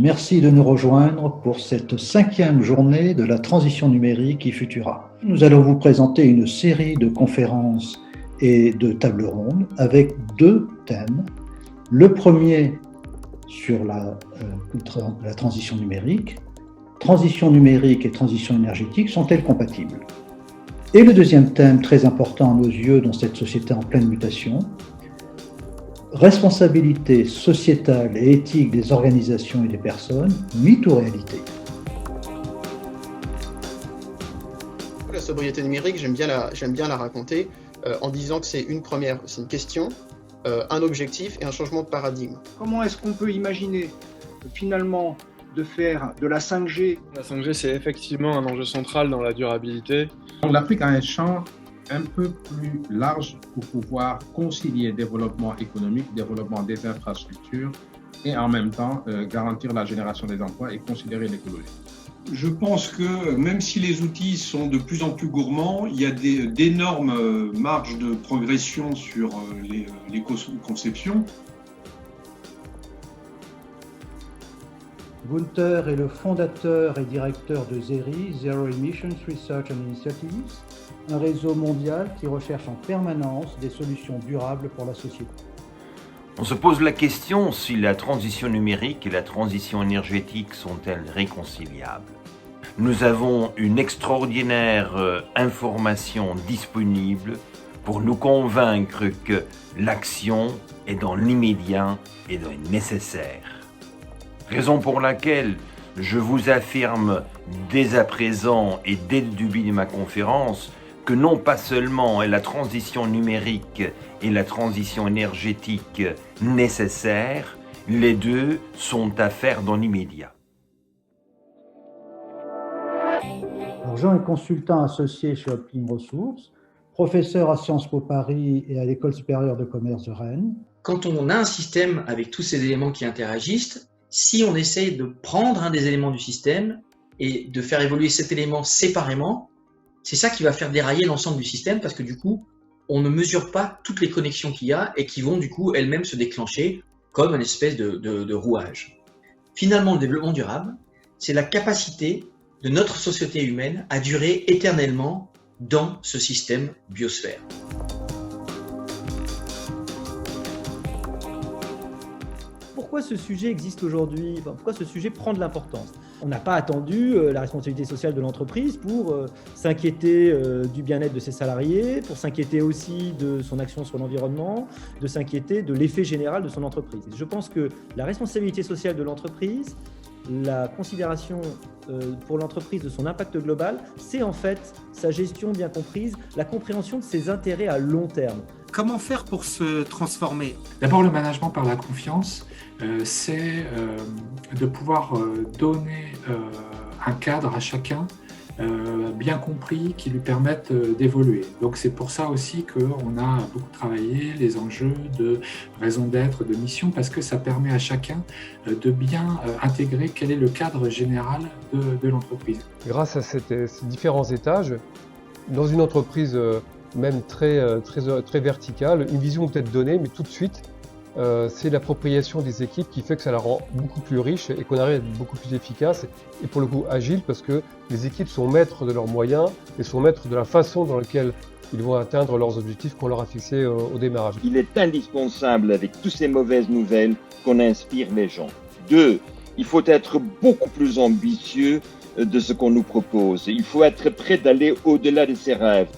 Merci de nous rejoindre pour cette 5e journée de la transition numérique eFutura. Nous allons vous présenter une série de conférences et de tables rondes avec 2 thèmes. Le premier sur la transition numérique. Transition numérique et transition énergétique sont-elles compatibles? Et le deuxième thème, très important à nos yeux dans cette société en pleine mutation, responsabilité sociétale et éthique des organisations et des personnes, mythe ou réalité? La sobriété numérique, j'aime bien la raconter en disant que c'est une question, un objectif et un changement de paradigme. Comment est-ce qu'on peut imaginer finalement de faire de la 5G? La 5G, c'est effectivement un enjeu central dans la durabilité. L'Afrique a un champ un peu plus large pour pouvoir concilier développement économique, développement des infrastructures et en même temps garantir la génération des emplois et considérer l'écologie. Je pense que même si les outils sont de plus en plus gourmands, il y a d'énormes marges de progression sur l'éco-conception. Gunther est le fondateur et directeur de ZERI, Zero Emissions Research and Initiatives, un réseau mondial qui recherche en permanence des solutions durables pour la société. On se pose la question si la transition numérique et la transition énergétique sont-elles réconciliables. Nous avons une extraordinaire information disponible pour nous convaincre que l'action est dans l'immédiat et est nécessaire. Raison pour laquelle je vous affirme dès à présent et dès le début de ma conférence que non pas seulement est la transition numérique et la transition énergétique nécessaires, les deux sont à faire dans l'immédiat. Jean est consultant associé chez Optim Resources, professeur à Sciences Po Paris et à l'École supérieure de commerce de Rennes. Quand on a un système avec tous ces éléments qui interagissent, si on essaye de prendre un des éléments du système et de faire évoluer cet élément séparément, c'est ça qui va faire dérailler l'ensemble du système parce que du coup, on ne mesure pas toutes les connexions qu'il y a et qui vont du coup elles-mêmes se déclencher comme une espèce de rouage. Finalement, le développement durable, c'est la capacité de notre société humaine à durer éternellement dans ce système biosphère. Pourquoi ce sujet existe aujourd'hui? Pourquoi ce sujet prend de l'importance? On n'a pas attendu la responsabilité sociale de l'entreprise pour s'inquiéter du bien-être de ses salariés, pour s'inquiéter aussi de son action sur l'environnement, de s'inquiéter de l'effet général de son entreprise. Et je pense que la responsabilité sociale de l'entreprise, la considération pour l'entreprise de son impact global, c'est en fait sa gestion bien comprise, la compréhension de ses intérêts à long terme. Comment faire pour se transformer? D'abord, le management par la confiance, c'est de pouvoir donner un cadre à chacun bien compris qui lui permette d'évoluer. Donc c'est pour ça aussi qu'on a beaucoup travaillé les enjeux de raison d'être, de mission, parce que ça permet à chacun de bien intégrer quel est le cadre général de l'entreprise. Grâce à ces différents étages, dans une entreprise même très verticale, une vision peut-être donnée, mais tout de suite, c'est l'appropriation des équipes qui fait que ça la rend beaucoup plus riche et qu'on arrive à être beaucoup plus efficace et pour le coup agile parce que les équipes sont maîtres de leurs moyens et sont maîtres de la façon dans laquelle ils vont atteindre leurs objectifs qu'on leur a fixés au démarrage. Il est indispensable avec toutes ces mauvaises nouvelles qu'on inspire les gens. 2, il faut être beaucoup plus ambitieux de ce qu'on nous propose. Il faut être prêt d'aller au-delà de ses rêves.